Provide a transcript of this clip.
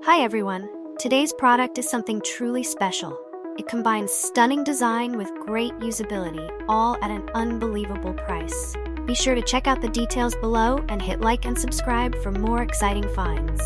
Hi everyone, today's product is something truly special. It combines stunning design with great usability, all at an unbelievable price. Be sure to check out the details below and hit like and subscribe for more exciting finds.